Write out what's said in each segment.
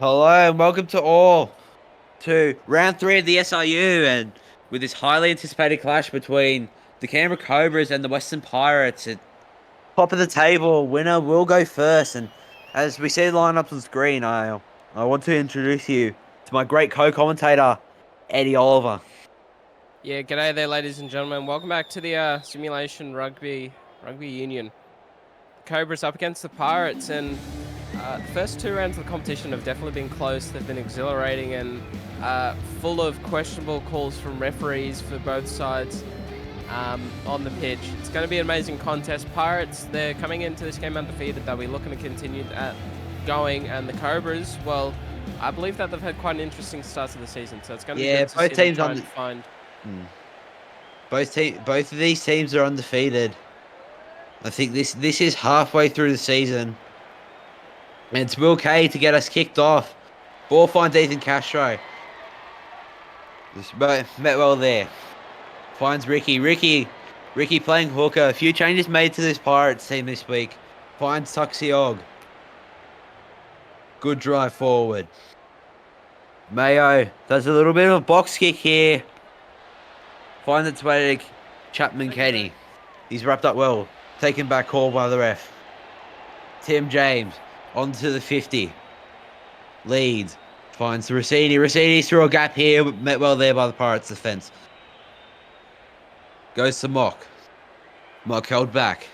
Hello and welcome to all to round three of the SRU, and with this highly anticipated clash between the Canberra Cobras and the Western Pirates at top of the table. Winner will go first, and as we see the lineups on screen, I want to introduce you to my great co-commentator, Eddie Oliver. Yeah, g'day there, ladies and gentlemen. Welcome back to the simulation rugby union. Cobras up against the Pirates, and the first two rounds of the competition have definitely been close. They've been exhilarating and full of questionable calls from referees for both sides on the pitch. It's going to be an amazing contest. Pirates, they're coming into this game undefeated. They'll be looking to continue that going, and the Cobras, well, I believe that they've had quite an interesting start to the season, so it's going to be Yeah, good to both see them teams try on and find. both of these teams are undefeated. I think this is halfway through the season, and it's Will Kay to get us kicked off. Ball finds Ethan Castro. Just met well there. Finds Ricky. Ricky playing hooker. A few changes made to this Pirates team this week. Finds Tuxiog. Good drive forward. Mayo does a little bit of a box kick here. Finds its way to Chapman Kenny. He's wrapped up well. Taken back call by the ref. Tim James onto the 50. Leads. Finds Rossini. Rossini's through a gap here. Met well there by the Pirates defense. Goes to Mock. Mock held back.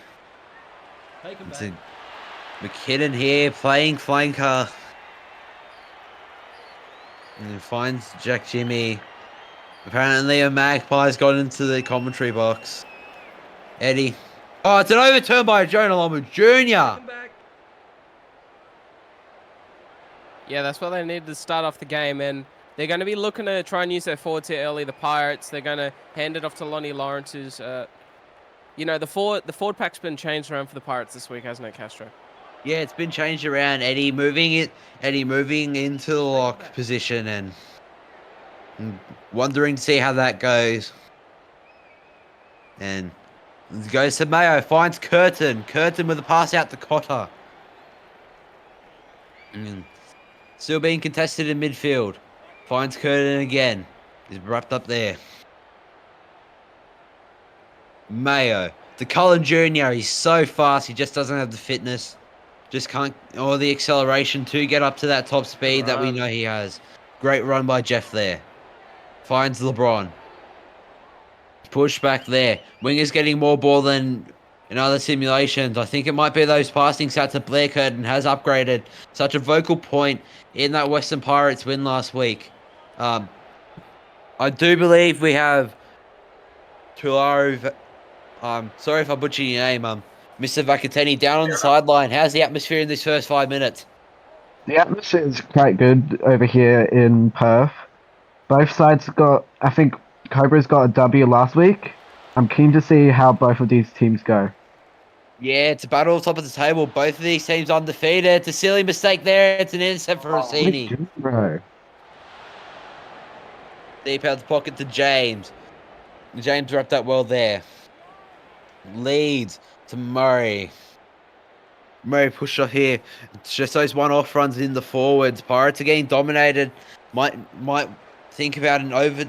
McKinnon here playing flanker. And finds Jack Jimmy. Apparently a Magpie's got into the commentary box. Eddie. Oh, it's an overturn by Jonah Lomu Jr. Yeah, that's what they needed to start off the game, and they're going to be looking to try and use their forwards here early. The Pirates, they're going to hand it off to Lonnie Lawrence, who's, the forward pack's been changed around for the Pirates this week, hasn't it, Castro? Yeah, it's been changed around. Eddie moving into the lock position and wondering to see how that goes. And goes to Mayo, finds Curtin. Curtin with a pass out to Cotter. Still being contested in midfield. Finds Curtin again. He's wrapped up there. Mayo. To Colin Jr. He's so fast. He just doesn't have the fitness. Just can't, or the acceleration to get up to that top speed that we know he has. Great run by Jeff there. Finds LeBron. Push back there. Winger's getting more ball than in other simulations. I think it might be those passing stats that Blair Curtin has upgraded. Such a vocal point in that Western Pirates win last week. I do believe we have Tularo. Sorry if I butchered your name. Mr. Vacateni down on the sideline. How's the atmosphere in this first 5 minutes? The atmosphere is quite good over here in Perth. Both sides I think Cobra's got a W last week. I'm keen to see how both of these teams go. Yeah, it's a battle top of the table. Both of these teams undefeated. It's a silly mistake there. It's an intercept for Rossini. Bro. Deep out the pocket to James. James wrapped up well there. Leads to Murray. Murray pushed off here. It's just those one-off runs in the forwards. Pirates are getting dominated. Might think about an over,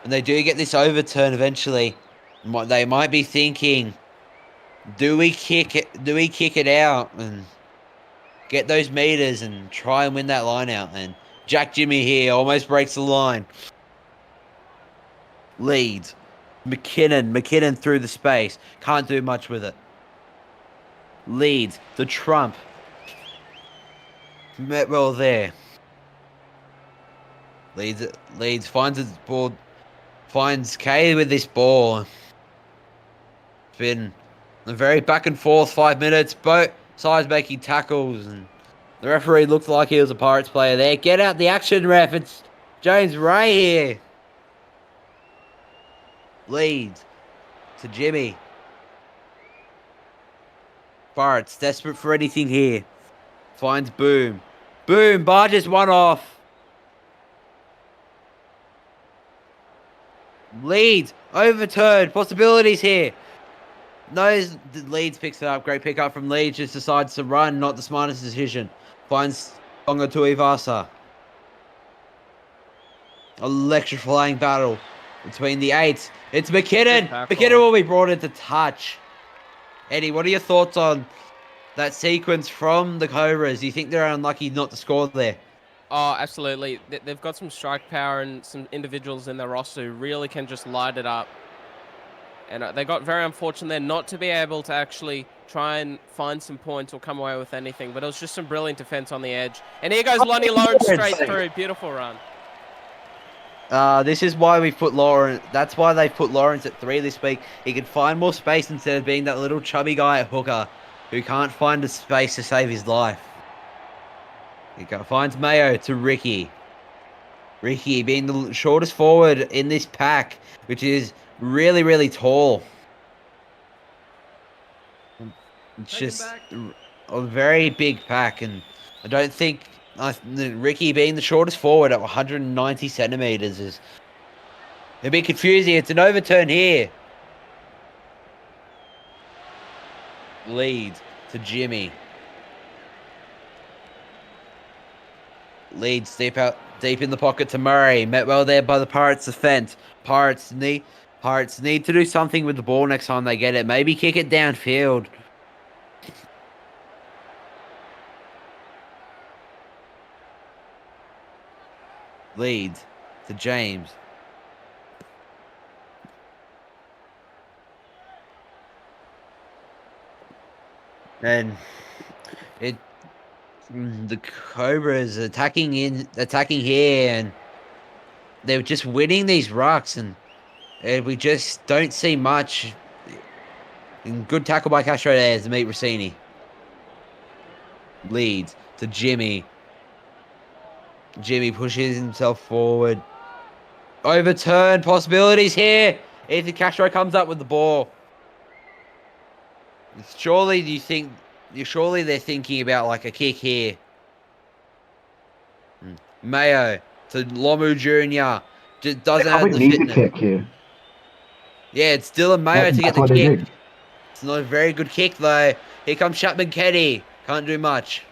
and they do get this overturn eventually. They might be thinking, do we kick it? Do we kick it out and get those meters and try and win that line out? And Jack Jimmy here almost breaks the line. Leads. McKinnon through the space. Can't do much with it. Leads. The Trump. Met well there. Leads. Finds his ball. Finds Kay with this ball. It's been a very back and forth 5 minutes. Both sides making tackles. And the referee looked like he was a Pirates player there. Get out the action, ref. It's James Ray here. Leads to Jimmy. Pirates desperate for anything here. Finds Boom. Boom barges one off. Leads overturned. Possibilities here. Knows Leeds picks it up. Great pick up from Leeds. Just decides to run. Not the smartest decision. Finds Tonga Tuivasa. Electrifying battle between the 8s. It's McKinnon. tackle. McKinnon will be brought into touch. Eddie, what are your thoughts on that sequence from the Cobras? Do you think they're unlucky not to score there? Oh, absolutely. They've got some strike power and some individuals in their roster who really can just light it up. And they got very unfortunate there not to be able to actually try and find some points or come away with anything. But it was just some brilliant defense on the edge. And here goes Lonnie Lawrence straight through. Beautiful run. This is why we put Lawrence. That's why they put Lawrence at 3 this week. He can find more space instead of being that little chubby guy at hooker who can't find a space to save his life. He finds Mayo to Ricky. Ricky being the shortest forward in this pack, which is really, really tall. It's just a very big pack, and I don't think Ricky being the shortest forward at 190 centimeters is a bit confusing. It's an overturn here. Lead to Jimmy. Leads deep in the pocket to Murray. Met well there by the Pirates defense. Pirates need to do something with the ball next time they get it. Maybe kick it downfield. Leads to James. And the Cobras attacking here, and they're just winning these rucks, and we just don't see much. And good tackle by Castro there to meet Rossini. Leads to Jimmy. Jimmy pushes himself forward. Overturn possibilities here. Ethan Castro comes up with the ball. Surely they're thinking about like a kick here. Mayo to Lomu Jr. Just doesn't have the fitness. Kick here. Yeah, it's still a Mayo to get the kick. It's not a very good kick though. Here comes Chapman Keddy. Can't do much.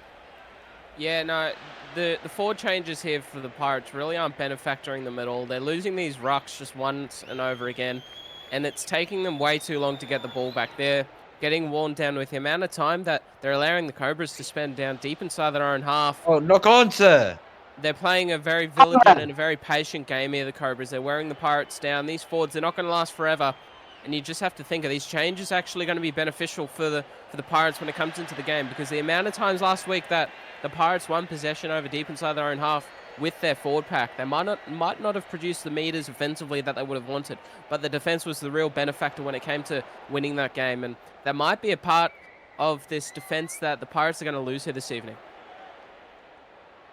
Yeah, no, the forward changes here for the Pirates really aren't benefactoring them at all. They're losing these rucks just once and over again, and it's taking them way too long to get the ball back. They're getting worn down with the amount of time that they're allowing the Cobras to spend down deep inside their own half. Oh, knock on, sir. They're playing a very vigilant and a very patient game here, the Cobras. They're wearing the Pirates down. These forwards, they're not going to last forever. And you just have to think, are these changes actually going to be beneficial for the Pirates when it comes into the game? Because the amount of times last week that the Pirates won possession over deep inside their own half with their forward pack, they might not have produced the meters offensively that they would have wanted. But the defense was the real benefactor when it came to winning that game. And that might be a part of this defense that the Pirates are going to lose here this evening.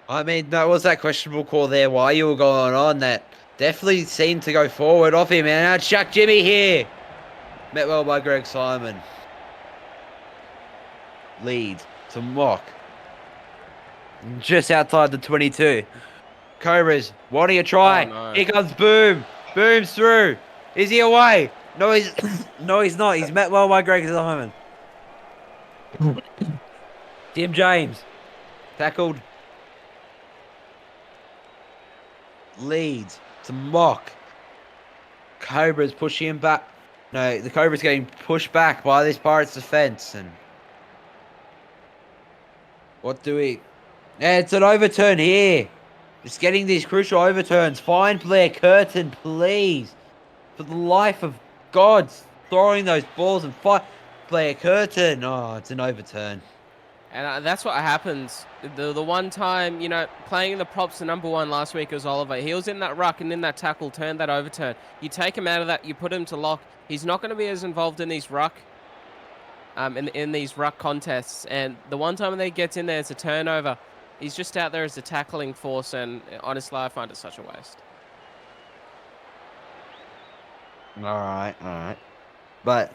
I mean, that was that questionable call there while you were going on. That definitely seemed to go forward off him. And now Chuck Jimmy here. Met well by Greg Simon. Lead to Mock. Just outside the 22. Cobras, what do you try? Oh, no. Here comes Boom. Boom's through. Is he away? No, he's no, he's not. He's met well by Greg Simon. Tim James. Tackled. Leads to Mock. Cobras pushing him back. No, the Cobras getting pushed back by this Pirates defense. And what do we... Yeah, it's an overturn here. Just getting these crucial overturns. Find Blair Curtin, please. For the life of God, throwing those balls and fight Blair Curtin. Oh, it's an overturn. And that's what happens. The one time, you know, playing the props, the number one last week was Oliver. He was in that ruck and in that tackle, turned that overturn. You take him out of that, you put him to lock. He's not going to be as involved in these ruck, in these ruck contests. And the one time that he gets in there, it's a turnover. He's just out there as a tackling force, and honestly, I find it such a waste. All right. But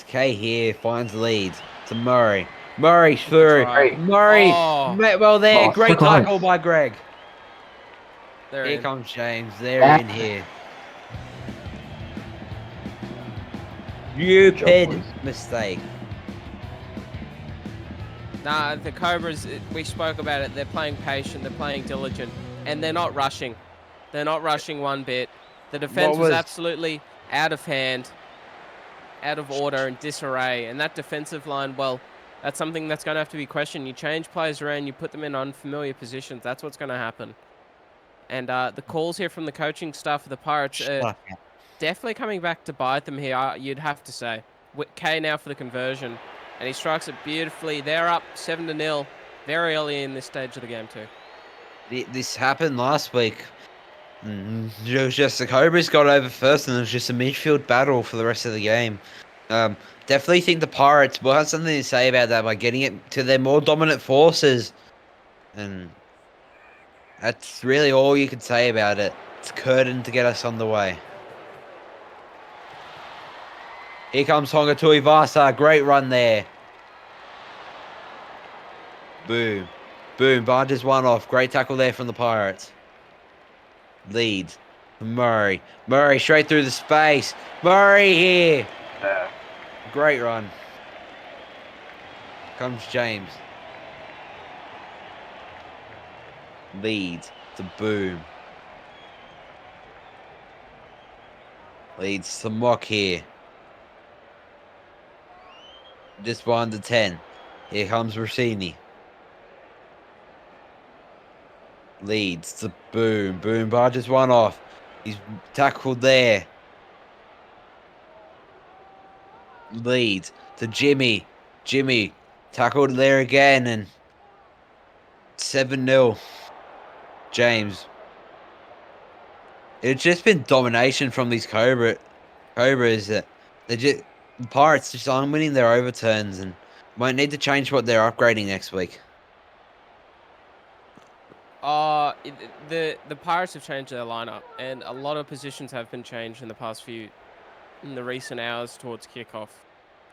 Kay here finds the lead to Murray. Murray through. Murray met well there. Great tackle by Greg. Here comes James. They're in here. Stupid mistake. Nah, the Cobras, we spoke about it. They're playing patient. They're playing diligent. And they're not rushing. They're not rushing one bit. The What defense was was absolutely out of hand, out of order and disarray. And that defensive line, well, that's something that's going to have to be questioned. You change players around, you put them in unfamiliar positions. That's what's going to happen. And the calls here from the coaching staff of the Pirates are stuff? definitely coming back to bite them here, you'd have to say. K now for the conversion. And he strikes it beautifully. They're up 7-0 very early in this stage of the game too. This happened last week. It was just the Cobras got over first, and it was just a midfield battle for the rest of the game. Definitely think the Pirates will have something to say about that by getting it to their more dominant forces, and that's really all you can say about it. It's curtain to get us on the way. Here comes Honga Tuivasa. Great run there. Boom. Boom. Barges one off. Great tackle there from the Pirates. Leads. Murray. Murray straight through the space. Murray here. Great run. Comes James. Leads to Boom. Leads to Mock here. Just 1 to 10. Here comes Rossini. Leads to Boom. Boom barges one off. He's tackled there. Leads to Jimmy. Jimmy tackled there again, and 7-0. James. It's just been domination from these Cobras. That they just the Pirates just aren't winning their overturns, and might need to change what they're upgrading next week. The Pirates have changed their lineup, and a lot of positions have been changed in the recent hours towards kickoff.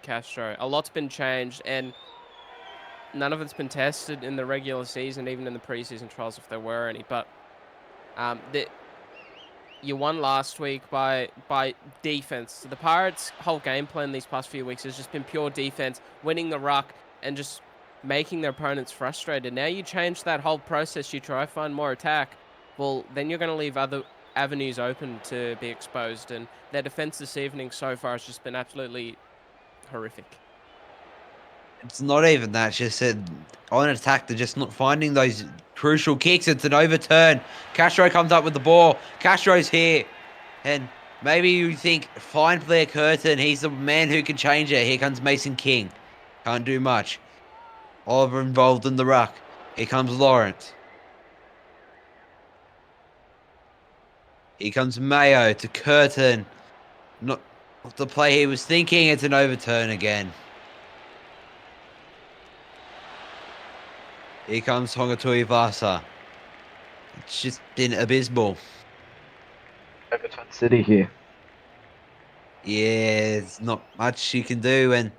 Castro, a lot's been changed, and none of it's been tested in the regular season, even in the preseason trials, if there were any. But you won last week by defense. The Pirates' whole game plan these past few weeks has just been pure defense, winning the ruck, and just making their opponents frustrated. Now you change that whole process. You try to find more attack. Well, then you're going to leave other avenues open to be exposed. And their defense this evening so far has just been absolutely horrific. It's not even that. It's just that on attack, they're just not finding those crucial kicks. It's an overturn. Castro comes up with the ball. Castro's here. And maybe you think, find Blair Curtin. He's the man who can change it. Here comes Mason King. Can't do much. Oliver involved in the ruck. Here comes Lawrence. Here comes Mayo to Curtin. Not the play he was thinking. It's an overturn again. Here comes Honga Tuivasa. It's just been abysmal. Everton City here. Yeah, it's not much you can do when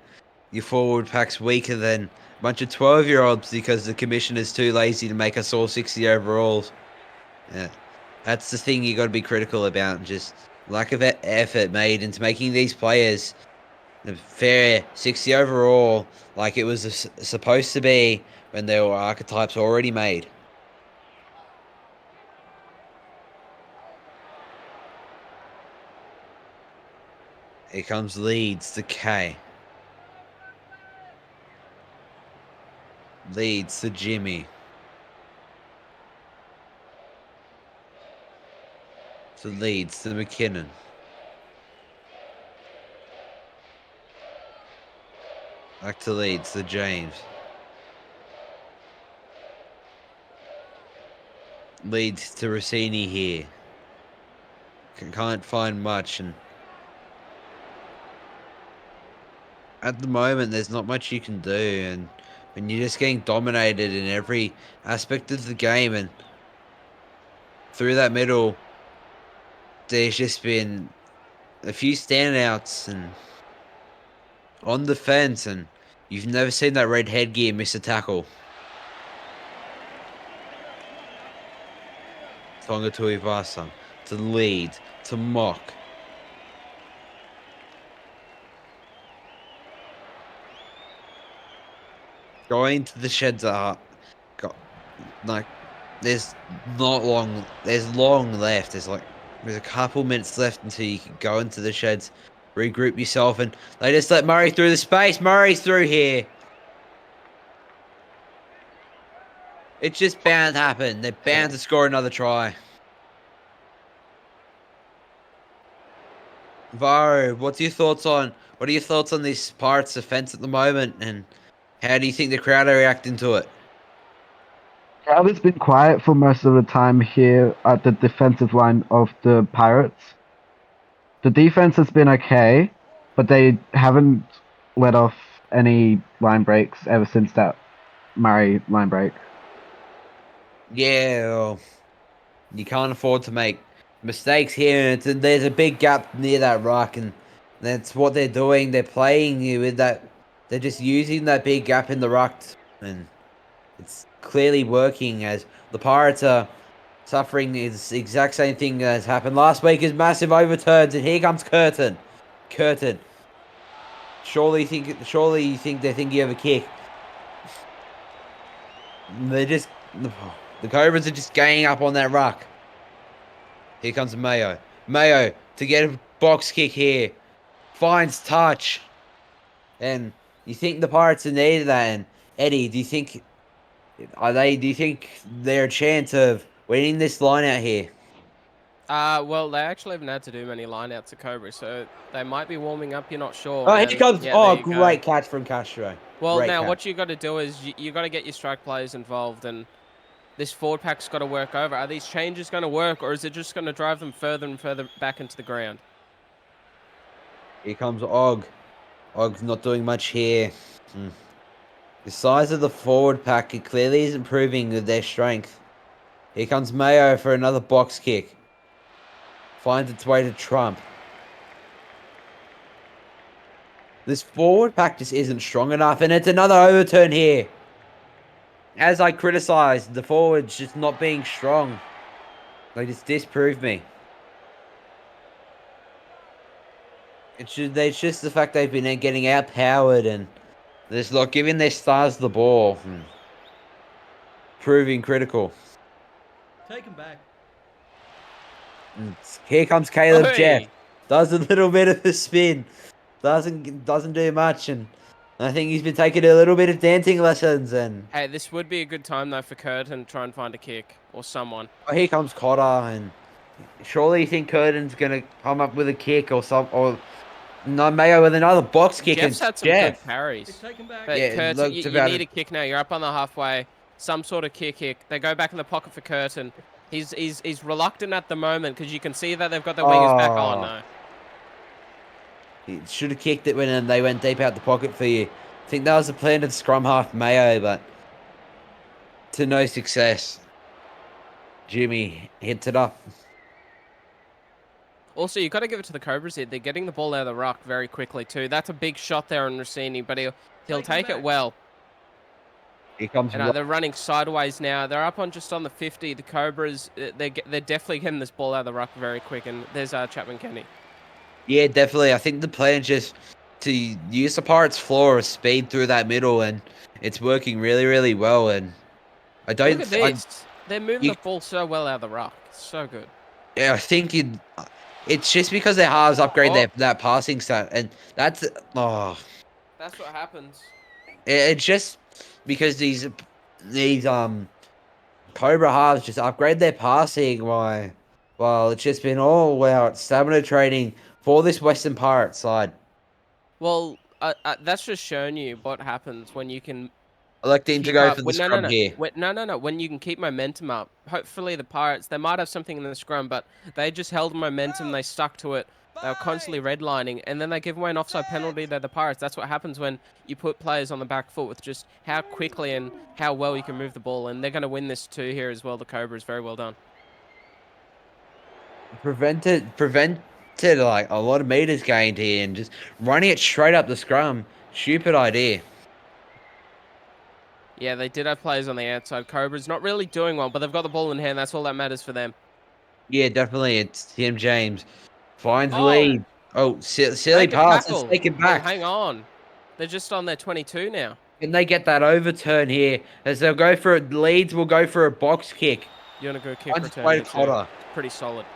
your forward pack's weaker than a bunch of 12-year-olds because the commissioner's too lazy to make us all 60 overalls. Yeah, that's the thing you got to be critical about. Just lack of effort made into making these players a fair 60 overall like it was supposed to be when there were archetypes already made. Here comes Leeds to K. Leeds to Jimmy. To Leeds to McKinnon. Back to Leeds to James. Leeds to Rossini here. Can't find much, and at the moment there's not much you can do, and when you're just getting dominated in every aspect of the game, and through that middle there's just been a few standouts and on the fence, and you've never seen that red headgear miss a tackle. Tonga Tuivasa to Leeds to Mock. Going to the sheds got like there's not long. There's long left. There's a couple minutes left until you can go into the sheds, regroup yourself, and they just let Murray through the space. Murray's through here. It's just bound to happen. They're bound to score another try. Varo, what are your thoughts on this Pirates defense at the moment, and how do you think the crowd are reacting to it? Crowd has been quiet for most of the time here at the defensive line of the Pirates. The defense has been okay, but they haven't let off any line breaks ever since that Murray line break. Yeah, well, you can't afford to make mistakes here. And there's a big gap near that ruck, and that's what they're doing. They're playing you with that. They're just using that big gap in the ruck, and it's clearly working. As the Pirates are suffering the exact same thing as happened last week, is massive overturns, and here comes Curtin. Curtin. Surely you think they're thinking of a kick. They're just the Cobras are just ganging up on that ruck. Here comes Mayo. Mayo to get a box kick here. Finds touch. And you think the Pirates are needed that? And Eddie, do you think they're a chance of winning this line out here? Well, they actually haven't had to do many lineouts at Cobra, so they might be warming up. You're not sure. Oh, And here comes. yeah, Oh, there you go. great catch from Castro. Well, Great now catch. what you got to do is you got to get your strike players involved, and this forward pack's got to work over. Are these changes going to work, or is it just going to drive them further and further back into the ground? Here comes Og. Og's not doing much here. The size of the forward pack, it clearly isn't proving with their strength. Here comes Mayo for another box kick. Finds its way to Trump. This forward pack just isn't strong enough, and it's another overturn here. As I criticised, the forwards just not being strong. They just disproved me. It's just the fact they've been getting outpowered, and they're just not giving their stars the ball. Proving critical. Take him back. And here comes Caleb Oi! Jeff. Does a little bit of a spin. Doesn't do much, and I think he's been taking a little bit of dancing lessons. And Hey, this would be a good time though for Curtin to try and find a kick or someone. oh, here comes Cotter, and surely you think Curtin's gonna come up with a kick or no, Mayo with another box kick. Jeff's and had some Jeff. good parries. Take him back. But Yeah, it Curtin, looked you about need it. a kick now. You're up on the halfway. Some sort of kick. They go back in the pocket for Curtin. He's reluctant at the moment because you can see that they've got their wingers back on. No. He should have kicked it when they went deep out the pocket for you. I think that was the plan to scrum half Mayo, but to no success. Jimmy hits it up. Also, you've got to give it to the Cobras here. They're getting the ball out of the ruck very quickly too. That's a big shot there on Rossini, but he'll take it well. Here comes. And they're running sideways now. They're up on just on the 50. The Cobras, they're definitely getting this ball out of the ruck very quick. And there's Chapman Kenny. Yeah, definitely. I think the plan is just to use the Pirates' floor of speed through that middle, and it's working really, really well. And I don't. Look at this. They're moving the ball so well out of the ruck. So good. Yeah, I think it's just because their halves upgrade that passing stat, and that's That's what happens. It's just because these Cobra halves just upgrade their passing while it's just been all out stamina training for this Western Pirates side. Well, that's just showing you what happens when you can Electing to go for the scrum here. No. When you can keep momentum up. Hopefully the Pirates, they might have something in the scrum, but they just held momentum. They stuck to it. They were constantly redlining, and then they give away an offside penalty to the Pirates. That's what happens when you put players on the back foot with just how quickly and how well you can move the ball. And they're going to win this too here as well. The Cobras, very well done. Prevented like a lot of meters gained here, and just running it straight up the scrum. Stupid idea. Yeah, they did have players on the outside. Cobras not really doing well, but they've got the ball in hand. That's all that matters for them. Yeah, definitely. It's Tim James. Finds the lead. Oh, silly Make a pass. tackle. Let's take it back. Oh, hang on. They're just on their 22 now. Can they get that overturn here? As they'll go for it. Leeds will go for a box kick. You want to go kick Once return played here too. Cotter. Pretty solid.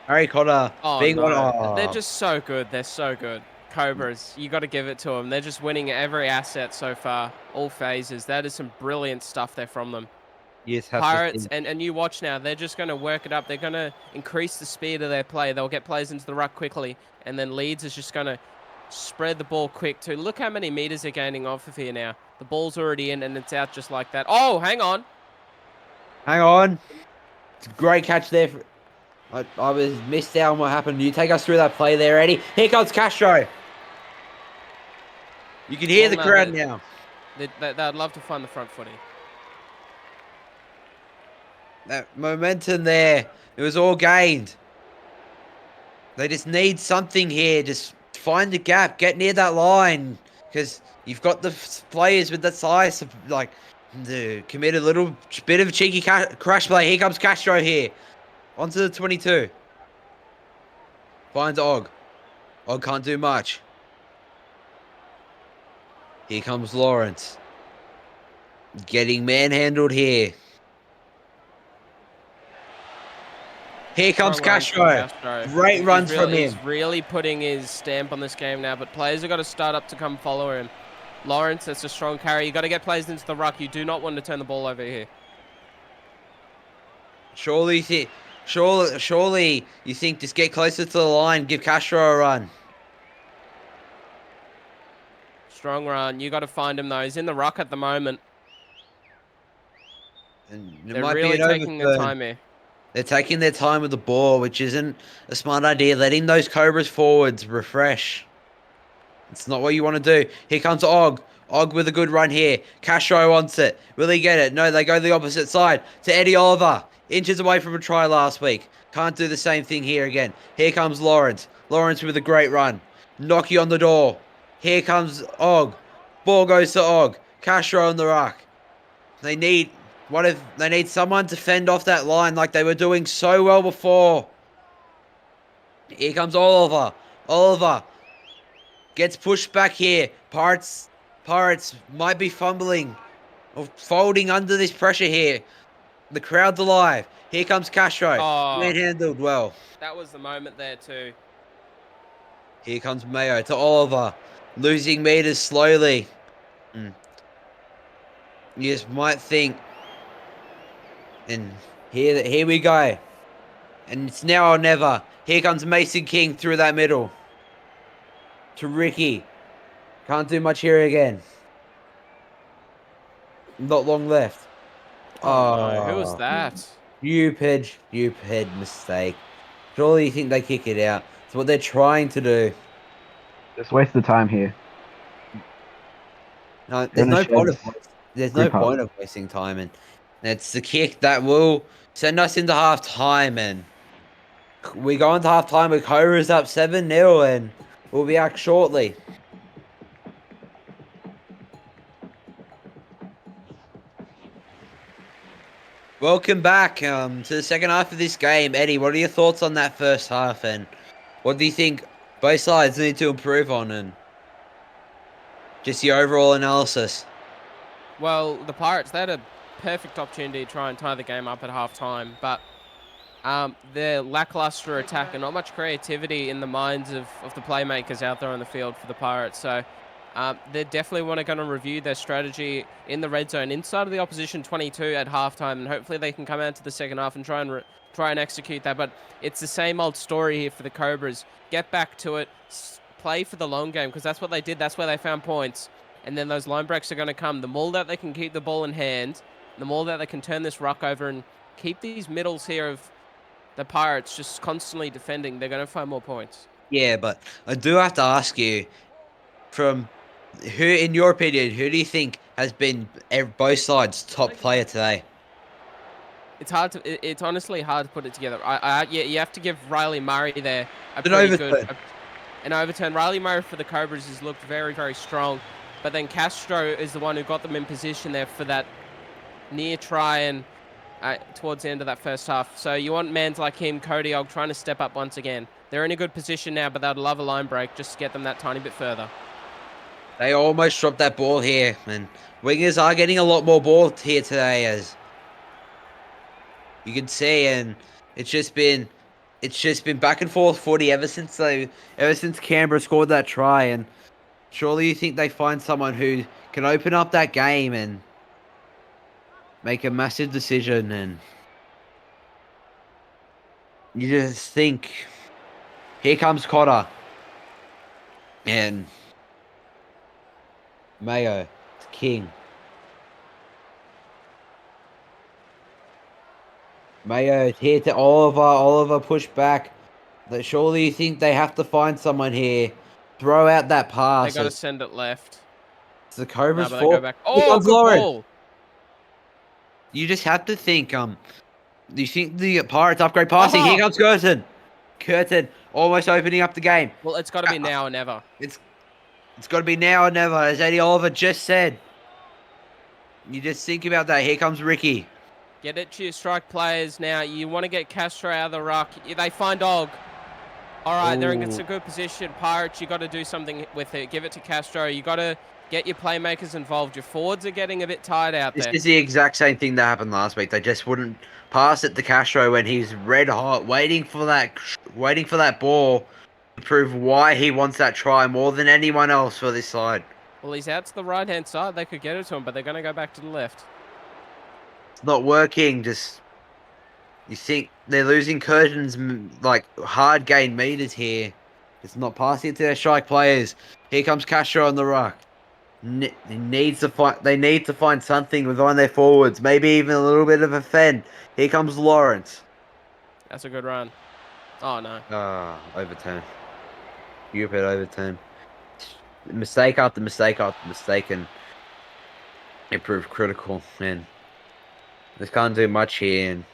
Harry Cotter Oh, being no. on. They're just so good. They're so good. Cobras, you got to give it to them. They're just winning every asset so far, all phases. That is some brilliant stuff there from them. Yes, have to Pirates, see. and you watch now, they're just going to work it up. They're going to increase the speed of their play. They'll get players into the ruck quickly, and then Leeds is just going to spread the ball quick too. Look how many meters they're gaining off of here now. The ball's already in, and it's out just like that. Oh, hang on. Hang on. It's a great catch there. I was missed out on what happened. You take us through that play there, Eddie. Here comes Castro. You can hear the crowd now. They'd love to find the front footy. That momentum there, it was all gained. They just need something here. Just find the gap, get near that line, because you've got the players with the size to commit a little bit of a cheeky crash play. Here comes Castro here, onto the 22. Finds Og. Og can't do much. Here comes Lawrence, getting manhandled here. Here comes Castro. Great runs from him. He's really putting his stamp on this game now, but players have got to start up to come follow him. Lawrence, that's a strong carry. You got to get players into the ruck. You do not want to turn the ball over here. Surely you think just get closer to the line, give Castro a run. Strong run. You got to find him though. He's in the ruck at the moment. And They're really taking their time here. They're taking their time with the ball, which isn't a smart idea. Letting those Cobras forwards refresh. It's not what you want to do. Here comes Og. Og with a good run here. Castro wants it. Will he get it? No, they go the opposite side to Eddie Oliver. Inches away from a try last week. Can't do the same thing here again. Here comes Lawrence. Lawrence with a great run. Knocky on the door. Here comes Og. Ball goes to Og. Castro on the ruck. They need someone to fend off that line like they were doing so well before. Here comes Oliver. Oliver gets pushed back here. Pirates might be fumbling or folding under this pressure here. The crowd's alive. Here comes Castro. Oh, Manhandled well. that was the moment there too. Here comes Mayo to Oliver. Losing meters slowly. You just might think. And here we go. And it's now or never. Here comes Mason King through that middle. To Ricky. Can't do much here again. Not long left. Oh, who was that? Stupid mistake. Surely you think they kick it out. It's what they're trying to do. Just waste the time here. No, there's no point of wasting time, and it's the kick that will send us into half time, and we go into half time with Cobras up 7-0, and we'll be back shortly. Welcome back to the second half of this game. Eddie, what are your thoughts on that first half, and what do you think both sides need to improve on, and just your overall analysis? Well, the Pirates, they had a perfect opportunity to try and tie the game up at halftime, but their lackluster attack and not much creativity in the minds of the playmakers out there on the field for the Pirates. So they definitely going to review their strategy in the red zone inside of the opposition 22 at halftime, and hopefully they can come out to the second half and try and execute that. But it's the same old story here for the Cobras. Get back to it, play for the long game, because that's what they did. That's where they found points. And then those line breaks are going to come. The more that they can keep the ball in hand, the more that they can turn this ruck over and keep these middles here of the Pirates just constantly defending, they're going to find more points. Yeah, but I do have to ask you, from who, in your opinion, who do you think has been both sides' top player today? It's honestly hard to put it together. You have to give Riley Murray there an overturn. Riley Murray for the Cobras has looked very, very strong. But then Castro is the one who got them in position there for that near try and towards the end of that first half. So you want mans like him, Cody Og, trying to step up once again. They're in a good position now, but they'd love a line break just to get them that tiny bit further. They almost dropped that ball here, and wingers are getting a lot more ball here today, as you can see, and it's just been back and forth footy ever since Canberra scored that try, and surely you think they find someone who can open up that game and make a massive decision, and you just think, here comes Cotter and Mayo, King. Mayo here to Oliver. Oliver push back. Surely you think they have to find someone here. Throw out that They pass. got to send it left. It's the No, Cobras' but they go fault. back. Here Oh, comes good Lauren. ball. You just have to think. Do you think the Pirates upgrade passing? Oh. Here comes Curtin. Curtin almost opening up the game. Well, it's got to be now or never. It's got to be now or never, as Eddie Oliver just said. You just think about that. Here comes Ricky. Get it to your strike players now. You want to get Castro out of the ruck. They find Og. All right, they're in some good position. Pirates, you got to do something with it. Give it to Castro. You got to get your playmakers involved. Your forwards are getting a bit tired out there. This is the exact same thing that happened last week. They just wouldn't pass it to Castro when he's red hot, waiting for that ball to prove why he wants that try more than anyone else for this side. Well, he's out to the right-hand side. They could get it to him, but they're going to go back to the left. It's not working. Just you think they're losing Curtin's like hard gain meters here. It's not passing it to their strike players. Here comes Castro on the ruck. They need to find something with on their forwards. Maybe even a little bit of a fend. Here comes Lawrence. That's a good run. Oh, no. Overturn. Stupid overturn. Mistake after mistake after mistake, and it proved critical. And they can't do much here. And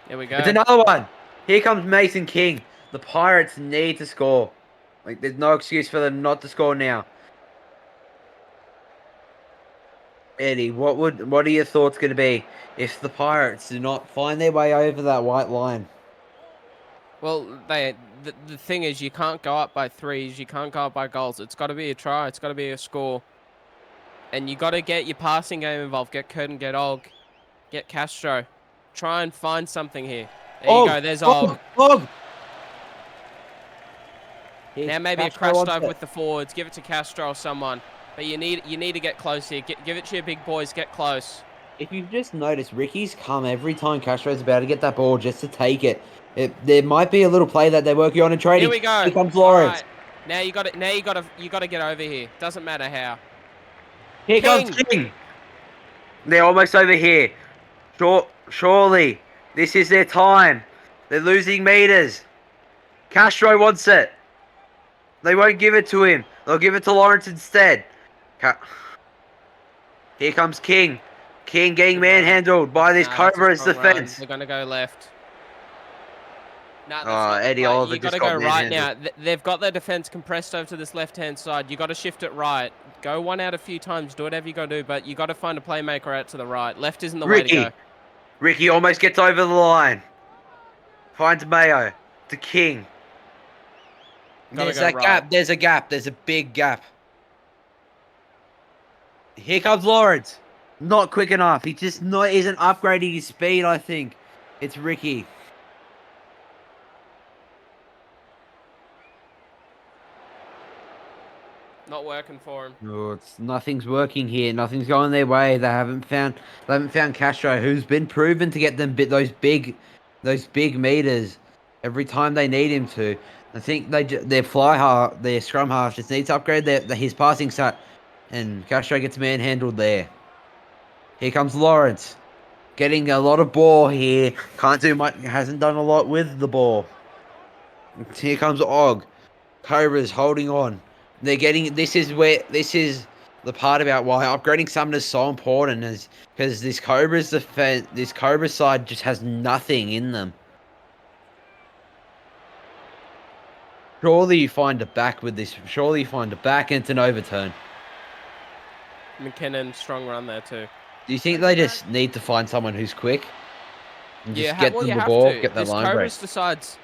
Here we go. it's another one. Here comes Mason King. The Pirates need to score. Like, there's no excuse for them not to score now. Eddie, what are your thoughts going to be if the Pirates do not find their way over that white line? Well, the thing is, you can't go up by threes. You can't go up by goals. It's got to be a try. It's got to be a score. And you got to get your passing game involved. Get Curtin, get Og, get Castro. Try and find something here. There you go. There's Og. Og. Now maybe a crash dive with the forwards. Give it to Castro or someone. But you need to get close here. Give it to your big boys. Get close. If you've just noticed, Ricky's come every time Castro's about to get that ball just to take it. There might be a little play that they're working on in trading. Here we go. Here comes Lawrence. Right. Now you got to get over here. Doesn't matter how. Here comes King. They're almost over here. Surely this is their time. They're losing meters. Castro wants it. They won't give it to him. They'll give it to Lawrence instead. Here comes King. King getting manhandled by this Cobra's defense. They're going to go left. Eddie Oliver you got just to got go right now. manhandled. They've got their defense compressed over to this left-hand side. You got to shift it right. Go one out a few times. Do whatever you got to do, but you got to find a playmaker out to the right. Left isn't the way to go. Ricky almost gets over the line. Finds Mayo. To King. There's that gap. There's a gap. There's a big gap. Here comes Lawrence. Not quick enough. He just isn't upgrading his speed, I think. It's Ricky. Not working for him. No, nothing's working here. Nothing's going their way. They haven't found Castro, who's been proven to get them those big meters every time they need him to. I think their scrum half just needs to upgrade his passing stat, and Castro gets manhandled there. Here comes Lawrence, getting a lot of ball here. Can't do much. Hasn't done a lot with the ball. Here comes Og. Cobras holding on. They're getting. This is the part about why upgrading Summoner is so important, is because this Cobra side just has nothing in them. Surely you find a back with this. Surely you find a back, and it's an overturn. McKinnon, strong run there too. Do you think they just need to find someone who's quick? And just get them the have ball, to. get that This line break. Cobras decides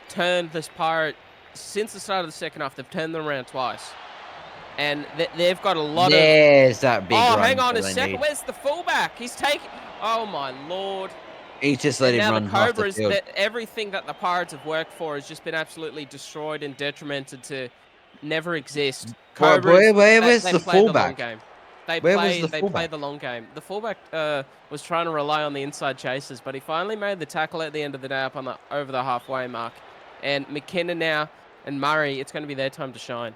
turn this Pirate since the start of the second half. They've turned them around twice. And they've got a lot of... There's that big Oh, run hang on that a they second. need. Where's the fullback? He's taking... Oh, my Lord. He's just let And him now the run half the Cobras, field. everything that the Pirates have worked for has just been absolutely destroyed and detrimented to never exist. Cobras, Where was they the play the long fullback? game. They Where was play the the fullback? long game. The fullback was trying to rely on the inside chases, but he finally made the tackle at the end of the day up on over the halfway mark. And McKinnon now and Murray, it's going to be their time to shine.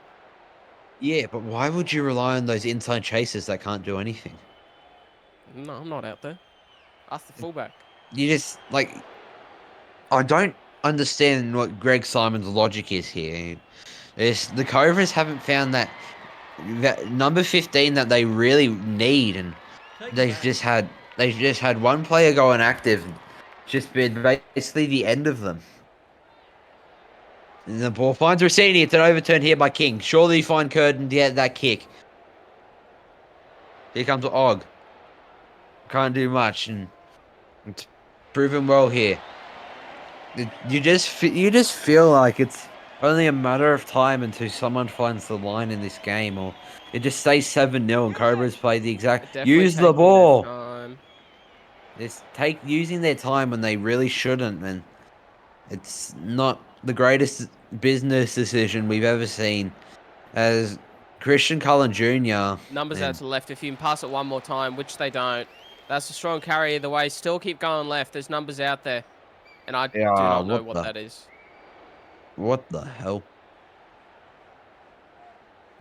Yeah, but why would you rely on those inside chasers that can't do anything? No, I'm not out there. Ask the fullback. You just I don't understand what Greg Simon's logic is here. The Cobras haven't found that number 15 that they really need, and Take 'em they've back. just had one player go inactive, just been basically the end of them. And the ball finds Rossini. It's an overturn here by King. Surely you find Curtin to get that kick. Here comes Og. Can't do much, and it's proven well here. You just feel like it's only a matter of time until someone finds the line in this game, or it just stays 7-0 and Cobras play the exact They're definitely use the taking their ball. time. It's using their time when they really shouldn't, and it's not the greatest business decision we've ever seen. As Christian Cullen Jr. Numbers out and to the left. If you can pass it one more time, which they don't. That's a strong carry either way. Still keep going left. There's numbers out there. And I do yeah, not know what that is. what the hell?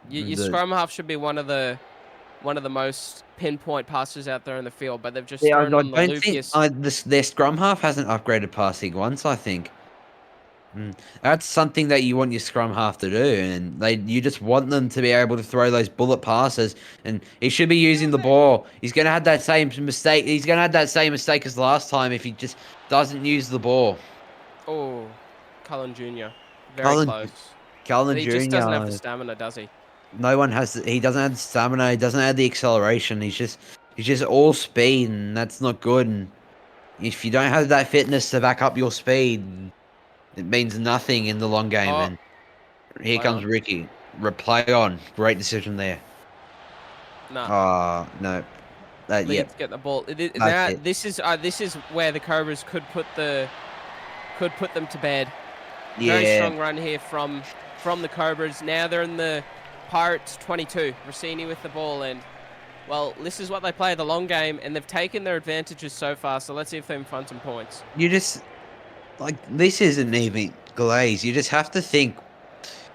Your The scrum half should be one of the most pinpoint passes out there in the field, but they've just Yeah, I thrown on the don't think Lucius. their scrum half hasn't upgraded passing once, I think. That's something that you want your scrum half to do, and you just want them to be able to throw those bullet passes, and he should be using the ball. He's gonna have that same mistake. He's gonna have that same mistake as last time if he just doesn't use the ball. Oh, Cullen Jr. Very Cullen, close. Cullen But he just doesn't have the Jr. stamina, does he? No one has. He doesn't have the stamina. He doesn't have the acceleration. He's just all speed, and that's not good. And if you don't have that fitness to back up your speed, it means nothing in the long game. Oh, And here play comes on. Ricky. Replay on. Great decision there. Nah. No. Lead Yep. to get the ball. That's Now it. this is where the Cobras could put them to bed. Very Yeah. strong run here from the Cobras. Now they're in the Pirates 22. Rossini with the ball, and well, this is what they play, the long game, and they've taken their advantages so far. So let's see if they can find some points. You just this isn't even glaze. You just have to think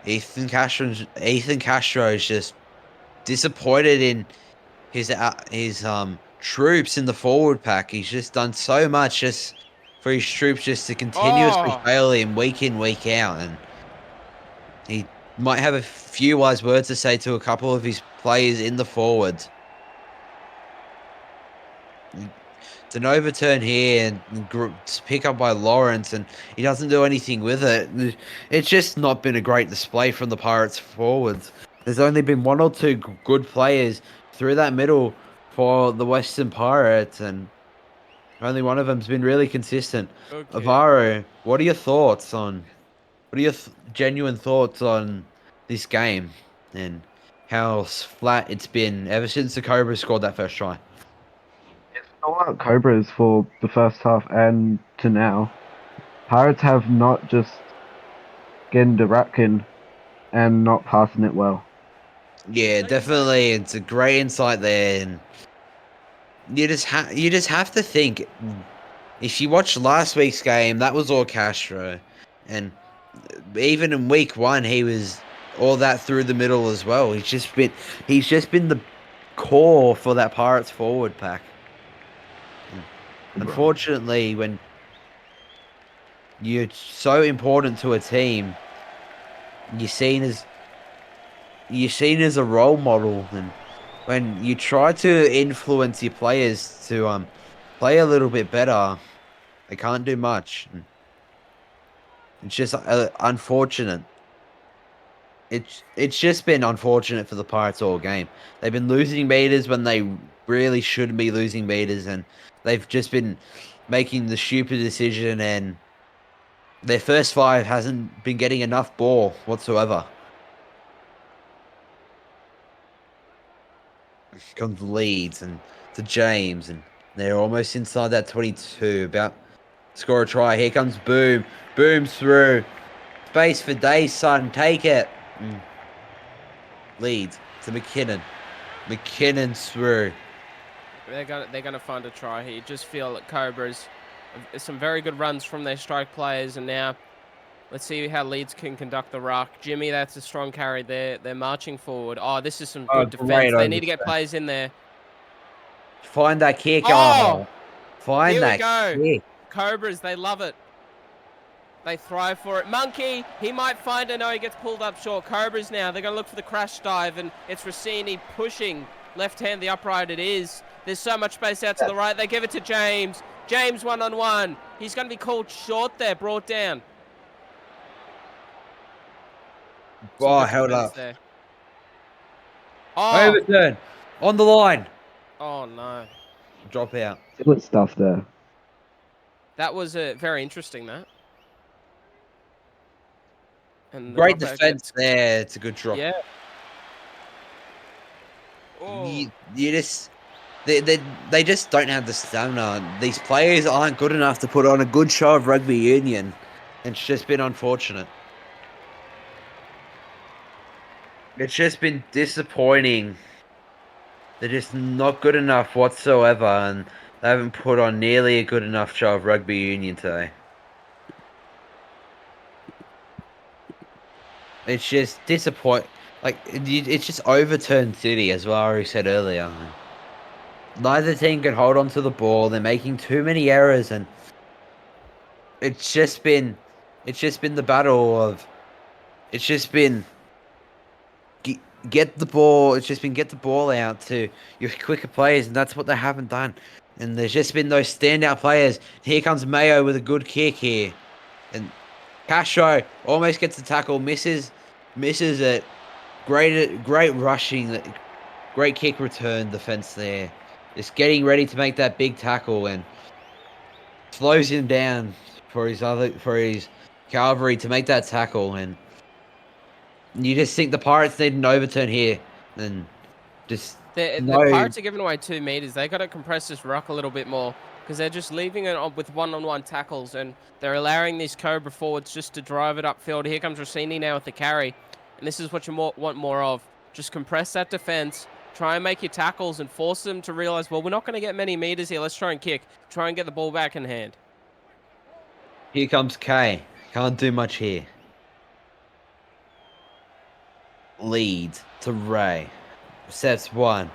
Ethan Castro is just disappointed in his troops in the forward pack. He's just done so much just for his troops just to continuously Oh, fail him week in, week out, and he might have a few wise words to say to a couple of his players in the forwards. It's an overturn here and pick up by Lawrence, and he doesn't do anything with it. It's just not been a great display from the Pirates forwards. There's only been one or two good players through that middle for the Western Pirates, and only one of them's been really consistent. okay. Avaro, what are your thoughts on? What are your genuine thoughts on this game and how flat it's been ever since the Cobras scored that first try? It's all out Cobras for the first half and to now. Pirates have not just getting the Ratkin and not passing it well. Yeah, definitely. It's a great insight there, and you just have to think. If you watch last week's game, that was all Castro, and even in week one, he was all that through the middle as well. He's just been the core for that Pirates forward pack. Unfortunately, when you're so important to a team, you're seen as a role model, and when you try to influence your players to play a little bit better, they can't do much. And it's just unfortunate. It's just been unfortunate for the Pirates all game. They've been losing meters when they really shouldn't be losing meters, and they've just been making the stupid decision, and their first five hasn't been getting enough ball whatsoever. comes Leeds and to James, and they're almost inside that 22. About to score a try. Here comes Boom. Boom's through. Space for Day, son. Take it. Leeds to McKinnon. McKinnon's through. They're gonna find a try here. Just feel that Cobras, some very good runs from their strike players, and now let's see how Leeds can conduct the ruck. Jimmy, that's a strong carry there. They're marching forward. Oh, this is some good defense. They need to get players in there. Find that kick. Oh! Find Here we that go. kick. Cobras, they love it. They thrive for it. Monkey, he might find it. No, he gets pulled up short. Cobras now, they're going to look for the crash dive, and it's Rossini pushing left hand, the upright it is. There's so much space out to the right. They give it to James. James one-on-one. He's going to be called short there, brought down. Oh, held up. There. Oh. Overturn. On the line. Oh, no. Drop out. Good stuff there. That was very interesting, that. And Great defense there. It's a good drop. Yeah. Oh. You just they just don't have the stamina. These players aren't good enough to put on a good show of rugby union. It's just been unfortunate. It's just been disappointing. They're just not good enough whatsoever, and they haven't put on nearly a good enough show of rugby union today. It's just disappointing. Like, it's just overturned City, as Larry said earlier. Neither team can hold on to the ball. They're making too many errors, and it's just been the battle of. It's just been get the ball. It's just been get the ball out to your quicker players, and that's what they haven't done. And there's just been those standout players. Here comes Mayo with a good kick here, and Castro almost gets the tackle, misses it. Great rushing, great kick return defense there. Just getting ready to make that big tackle and slows him down for his cavalry to make that tackle, and you just think the Pirates need an overturn here, and just the Pirates are giving away 2 meters. They got to compress this ruck a little bit more because they're just leaving it on with one-on-one tackles, and they're allowing these Cobra forwards just to drive it upfield. Here comes Rossini now with the carry, and this is what you want more of. Just compress that defense. Try and make your tackles and force them to realize, well, we're not going to get many meters here. Let's try and kick. Try and get the ball back in hand. Here comes Kay. Can't do much here. Lead to Ray. Sets 1.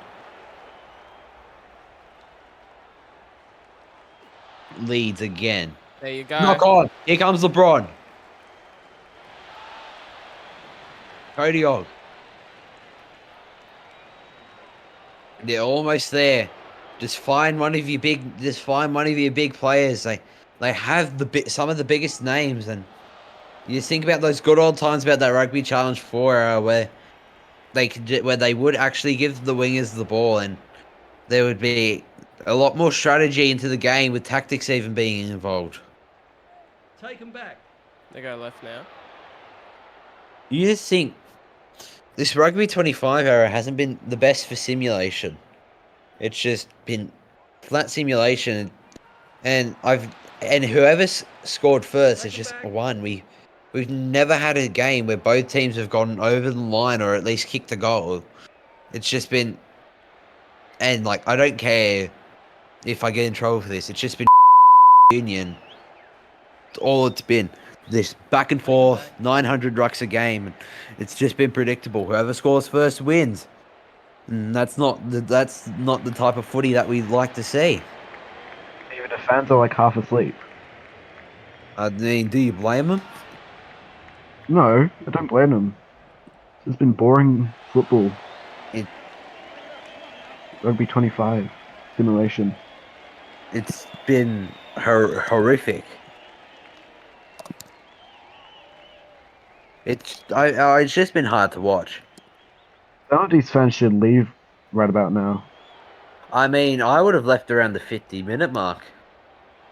Leads again. There you go. Knock on. Here comes LeBron. Cody Og. They're almost there. Just find one of your big players. They have some of the biggest names, and you just think about those good old times about that Rugby Challenge 4 era where they would actually give the wingers the ball, and there would be a lot more strategy into the game with tactics even being involved. Take them back. They go left now. You just think this Rugby 25 era hasn't been the best for simulation. It's just been flat simulation, and whoever's scored first has just won. We've never had a game where both teams have gone over the line or at least kicked a goal. It's just been, and like, I don't care if I get in trouble for this. It's just been union. All it's been. This back and forth, 900 rucks a game. It's just been predictable. Whoever scores first wins. And that's not the type of footy that we'd like to see. Even the fans are like half asleep. I mean, do you blame them? No, I don't blame them. It's been boring football. Rugby 25 simulation. It's been horrific. It's just been hard to watch. Some of these fans should leave right about now. I mean, I would have left around the 50-minute mark.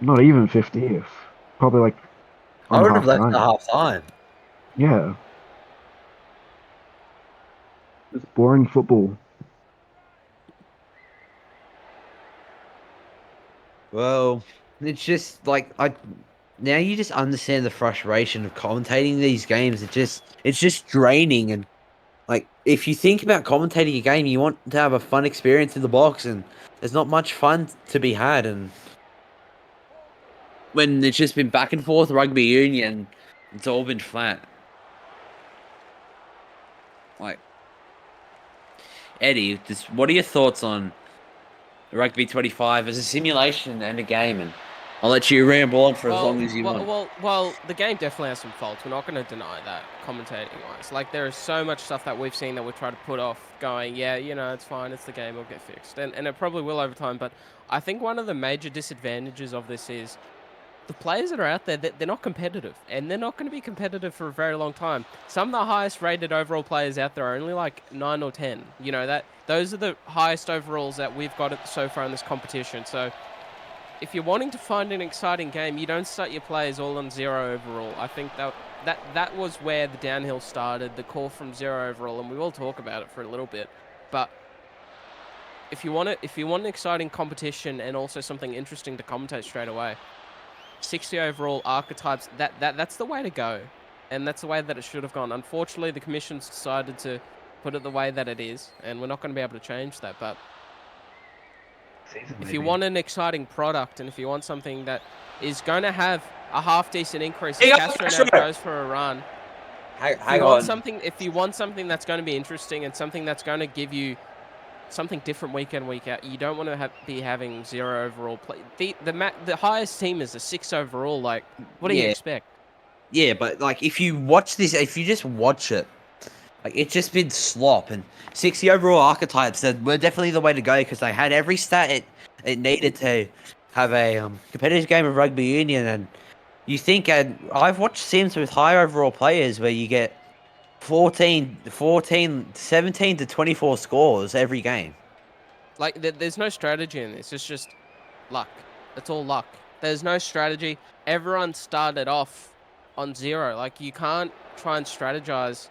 Not even 50th. Probably like. I would have left time. at half time. Yeah. It's boring football. Well, it's just like now you just understand the frustration of commentating these games. It's just draining, and like if you think about commentating a game, you want to have a fun experience in the box, and there's not much fun to be had. And when it's just been back and forth rugby union, it's all been flat. Like Eddie, what are your thoughts on Rugby 25 as a simulation and a game? And I'll let you ramble on for as long as you want. Well, the game definitely has some faults. We're not going to deny that, commentating-wise. Like, there is so much stuff that we've seen that we try to put off, going, yeah, it's fine, it's the game, it'll get fixed. And it probably will over time, but I think one of the major disadvantages of this is the players that are out there, they're not competitive, and they're not going to be competitive for a very long time. Some of the highest rated overall players out there are only like 9 or 10. Those are the highest overalls that we've got so far in this competition. So if you're wanting to find an exciting game, you don't start your players all on 0 overall. I think that was where the downhill started, the call from 0 overall, and we will talk about it for a little bit. But if you want an exciting competition and also something interesting to commentate straight away, 60 overall archetypes, that's the way to go. And that's the way that it should have gone. Unfortunately, the commission's decided to put it the way that it is, and we're not going to be able to change that. But if you want an exciting product, and if you want something that is going to have a half-decent increase, if Castro now goes for a run, if you want something that's going to be interesting and something that's going to give you something different week in, week out, you don't want to be having 0 overall play. The highest team is a 6 overall. Like, what do you expect? Yeah, but like if you just watch it, like it's just been slop. And 60 overall archetypes that were definitely the way to go because they had every stat it needed to have a competitive game of rugby union. And you think, I've watched sims with high overall players where you get 17 to 24 scores every game. Like, there's no strategy in this. It's just luck. It's all luck. There's no strategy. Everyone started off on 0. Like, you can't try and strategize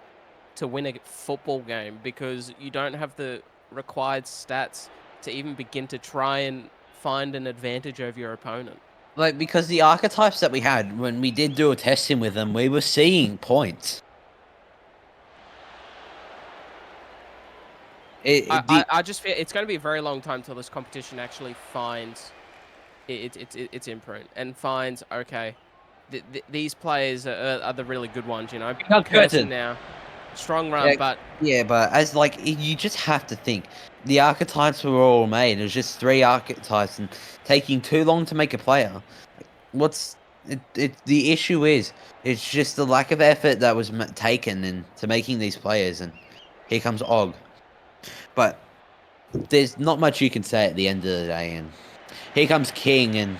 to win a football game because you don't have the required stats to even begin to try and find an advantage over your opponent. Like, because the archetypes that we had when we did do a testing with them, we were seeing points. I just feel it's going to be a very long time till this competition actually finds its imprint and finds, okay, these players are the really good ones, Curtin now, strong run, but as like you just have to think the archetypes were all made. It was just 3 archetypes and taking too long to make a player. The issue is it's just the lack of effort that was taken into making these players, and here comes Og. But there's not much you can say at the end of the day, and here comes King, and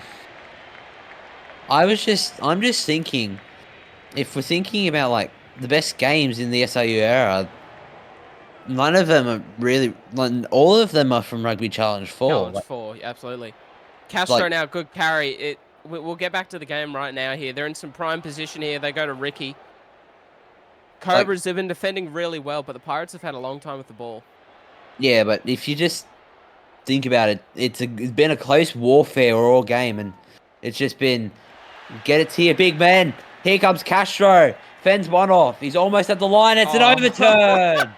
I'm just thinking, if we're thinking about like the best games in the SRU era, none of them are really, all of them are from Rugby Challenge 4. Challenge 4, absolutely. Castro now, good carry. We'll get back to the game right now here. They're in some prime position here. They go to Ricky. Cobras have been defending really well, but the Pirates have had a long time with the ball. Yeah, but if you just think about it, it's been a close warfare all game, and it's just been, get it to your big man. Here comes Castro. Fends one off. He's almost at the line. It's an overturn.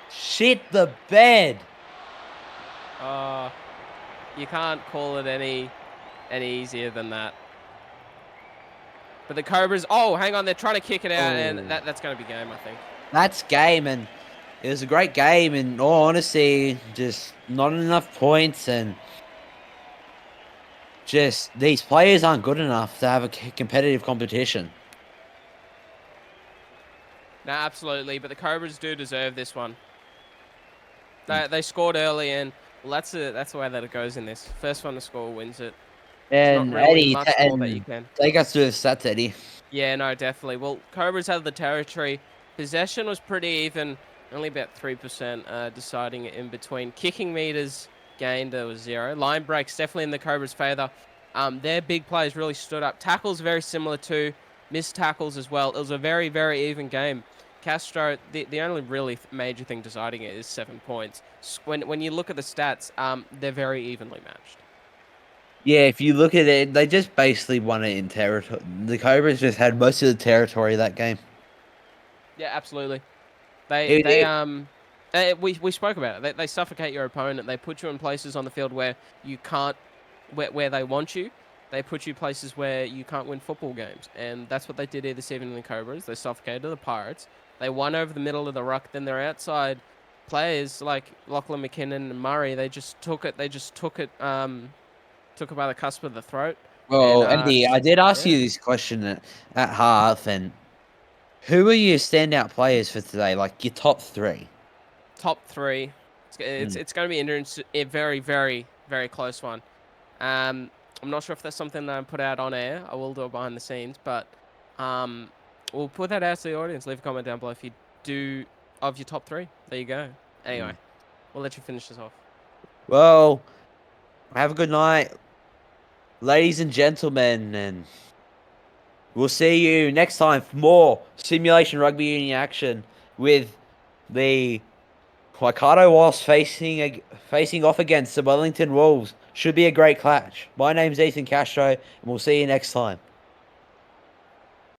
Shit the bed. You can't call it any easier than that. But the Cobras, hang on, they're trying to kick it out, and that's going to be game, I think. That's game, and it was a great game, in all honesty, just not enough points, and just these players aren't good enough to have a competitive competition. No, absolutely, but the Cobras do deserve this one. They scored early, and that's the way that it goes in this. First one to score wins it. And not really Eddie, much more that you can. Take us through the stats, Eddie. Yeah, no, definitely. Well, Cobras had the territory. Possession was pretty even, only about 3% deciding it in between. Kicking meters gained, there was 0. Line breaks definitely in the Cobras' favour. Their big players really stood up. Tackles very similar too. Missed tackles as well. It was a very, very even game. Castro, the only really major thing deciding it is 7 points. When you look at the stats, they're very evenly matched. Yeah, if you look at it, they just basically won it in territory. The Cobras just had most of the territory that game. Yeah, absolutely. It- They it- we spoke about it. They suffocate your opponent. They put you in places on the field where you can't, where they want you. They put you places where you can't win football games, and that's what they did here this evening in the Cobras. They suffocated the Pirates. They won over the middle of the ruck. Then their outside players like Lachlan McKinnon and Murray, they just took it. They just took it by the cusp of the throat. And well, Andy, I did ask yeah. you this question at half, and who are your standout players for today? Like your top three? Top three. It's going to be a very, very, very close one. I'm not sure if that's something that I put out on air. I will do it behind the scenes, but we'll put that out to the audience. Leave a comment down below if you do of your top three. There you go. Anyway, we'll let you finish this off. Well, have a good night, ladies and gentlemen, and we'll see you next time for more simulation rugby union action with the Waikato Wasps facing off against the Wellington Wolves. Should be a great clash. My name's Ethan Castro, and we'll see you next time.